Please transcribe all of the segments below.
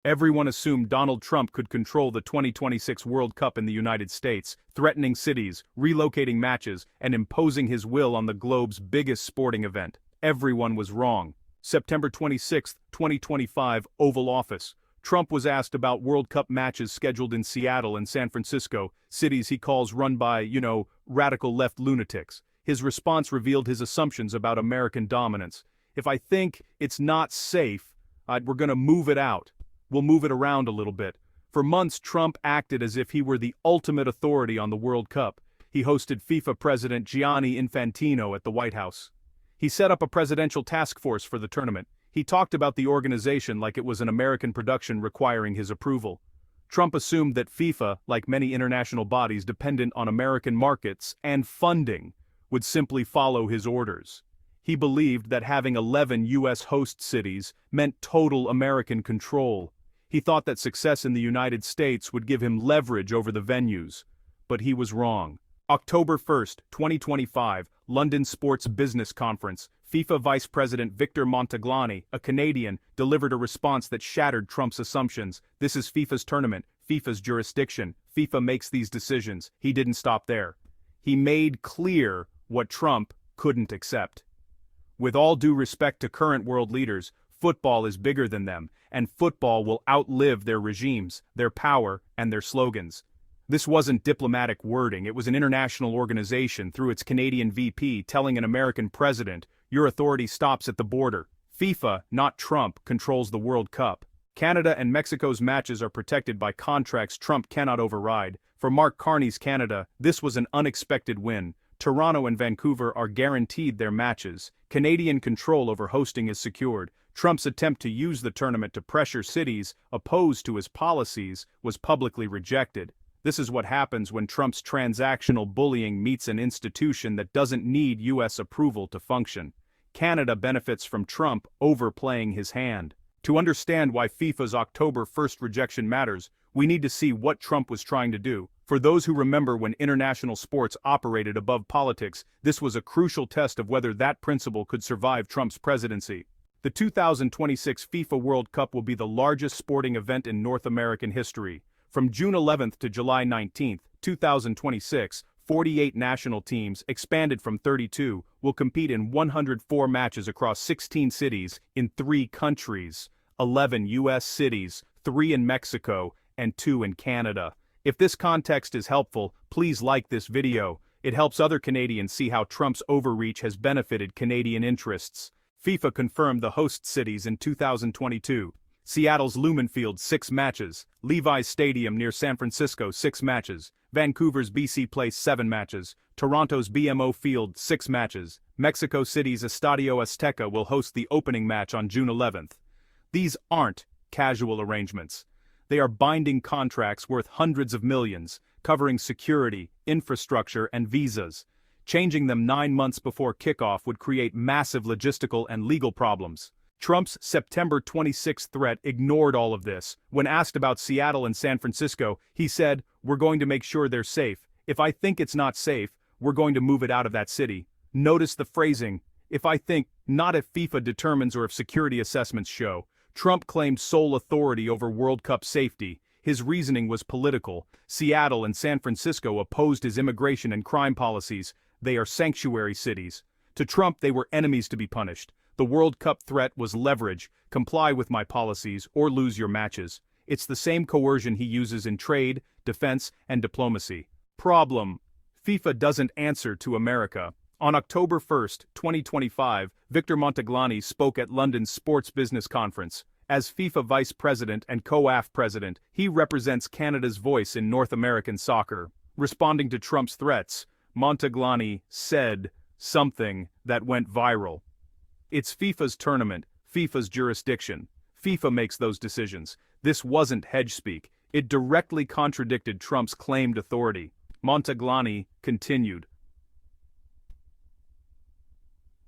Everyone assumed Donald Trump could control the 2026 World Cup in the United States, threatening cities, relocating matches, and imposing his will on the globe's biggest sporting event. Everyone was wrong. September 26, 2025, Oval Office. Trump was asked about World Cup matches scheduled in Seattle and San Francisco, cities he calls run by, radical left lunatics. His response revealed his assumptions about American dominance. If I think it's not safe, we're gonna move it out. We'll move it around a little bit. For months, Trump acted as if he were the ultimate authority on the World Cup. He hosted FIFA President Gianni Infantino at the White House. He set up a presidential task force for the tournament. He talked about the organization like it was an American production requiring his approval. Trump assumed that FIFA, like many international bodies dependent on American markets and funding, would simply follow his orders. He believed that having 11 U.S. host cities meant total American control. He thought that success in the United States would give him leverage over the venues. But he was wrong. October 1, 2025, London Sports Business Conference. FIFA Vice President Victor Montaglani, a Canadian, delivered a response that shattered Trump's assumptions. This is FIFA's tournament, FIFA's jurisdiction. FIFA makes these decisions. He didn't stop there. He made clear what Trump couldn't accept. With all due respect to current world leaders, football is bigger than them, and football will outlive their regimes, their power, and their slogans. This wasn't diplomatic wording, it was an international organization through its Canadian VP telling an American president, your authority stops at the border. FIFA, not Trump, controls the World Cup. Canada and Mexico's matches are protected by contracts Trump cannot override. For Mark Carney's Canada, this was an unexpected win. Toronto and Vancouver are guaranteed their matches. Canadian control over hosting is secured. Trump's attempt to use the tournament to pressure cities opposed to his policies was publicly rejected. This is what happens when Trump's transactional bullying meets an institution that doesn't need U.S. approval to function. Canada benefits from Trump overplaying his hand. To understand why FIFA's October 1st rejection matters, we need to see what Trump was trying to do. For those who remember when international sports operated above politics, this was a crucial test of whether that principle could survive Trump's presidency. The 2026 FIFA World Cup will be the largest sporting event in North American history. From June 11th to July 19th, 2026, 48 national teams, expanded from 32, will compete in 104 matches across 16 cities in 3 countries, 11 U.S. cities, 3 in Mexico, and 2 in Canada. If this context is helpful, please like this video. It helps other Canadians see how Trump's overreach has benefited Canadian interests. FIFA confirmed the host cities in 2022. Seattle's Lumen Field 6 matches, Levi's Stadium near San Francisco 6 matches, Vancouver's BC Place 7 matches, Toronto's BMO Field 6 matches, Mexico City's Estadio Azteca will host the opening match on June 11th. These aren't casual arrangements. They are binding contracts worth hundreds of millions, covering security, infrastructure, and visas. Changing them 9 months before kickoff would create massive logistical and legal problems. Trump's September 26 threat ignored all of this. When asked about Seattle and San Francisco, he said, "We're going to make sure they're safe. If I think it's not safe, we're going to move it out of that city." Notice the phrasing. If I think, not if FIFA determines or if security assessments show. Trump claimed sole authority over World Cup safety. His reasoning was political. Seattle and San Francisco opposed his immigration and crime policies. They are sanctuary cities. To Trump, they were enemies to be punished. The World Cup threat was leverage. Comply with my policies or lose your matches. It's the same coercion he uses in trade, defense, and diplomacy. Problem: FIFA doesn't answer to America. On October 1, 2025, Victor Montaglani spoke at London's Sports Business Conference. As FIFA Vice President and COAF President, he represents Canada's voice in North American soccer. Responding to Trump's threats, Montaglani said something that went viral. It's FIFA's tournament, FIFA's jurisdiction. FIFA makes those decisions. This wasn't hedge speak. It directly contradicted Trump's claimed authority. Montaglani continued.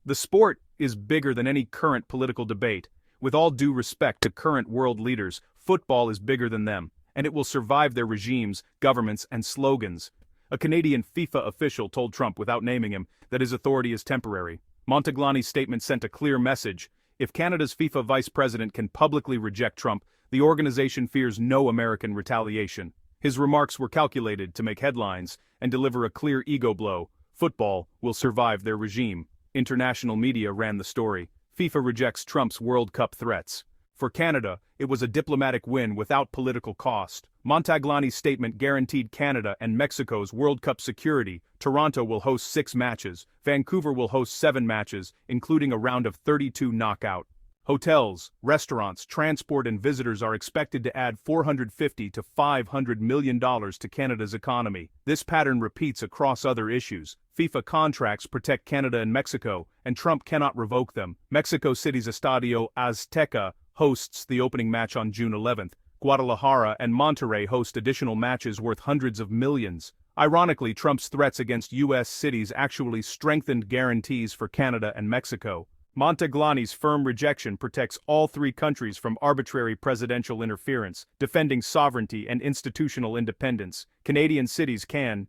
The sport is bigger than any current political debate. With all due respect to current world leaders, football is bigger than them, and it will survive their regimes, governments, and slogans. A Canadian FIFA official told Trump without naming him that his authority is temporary. Montaglani's statement sent a clear message. If Canada's FIFA vice president can publicly reject Trump, The organization fears no American retaliation. His remarks were calculated to make headlines and deliver a clear ego blow. Football will survive their regime. International media ran the story. FIFA rejects Trump's World Cup threats. For Canada, it was a diplomatic win without political cost. Montaglani's statement guaranteed Canada and Mexico's World Cup security. Toronto will host 6 matches. Vancouver will host 7 matches, including a round of 32 knockout. Hotels, restaurants, transport and visitors are expected to add $450 to $500 million to Canada's economy. This pattern repeats across other issues. FIFA contracts protect Canada and Mexico, and Trump cannot revoke them. Mexico City's Estadio Azteca hosts the opening match on June 11th. Guadalajara and Monterrey host additional matches worth hundreds of millions. Ironically, Trump's threats against U.S. cities actually strengthened guarantees for Canada and Mexico. Montaglani's firm rejection protects all 3 countries from arbitrary presidential interference, defending sovereignty and institutional independence. Canadian cities can,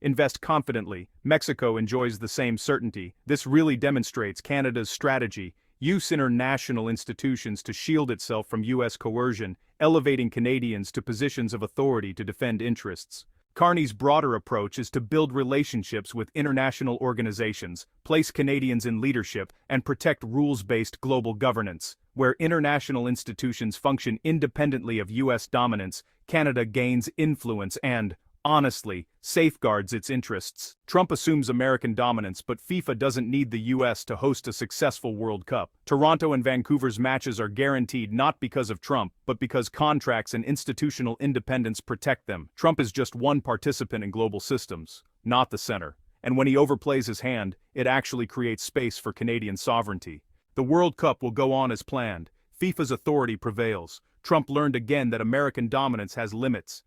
invest confidently. Mexico enjoys the same certainty. This really demonstrates Canada's strategy: use international institutions to shield itself from U.S. coercion, elevating Canadians to positions of authority to defend interests. Carney's broader approach is to build relationships with international organizations, place Canadians in leadership, and protect rules-based global governance. Where international institutions function independently of U.S. dominance, Canada gains influence and, honestly, safeguards its interests. Trump assumes American dominance, but FIFA doesn't need the U.S. to host a successful World Cup. Toronto and Vancouver's matches are guaranteed not because of Trump, but because contracts and institutional independence protect them. Trump is just one participant in global systems, not the center. And when he overplays his hand, it actually creates space for Canadian sovereignty. The World Cup will go on as planned. FIFA's authority prevails. Trump learned again that American dominance has limits.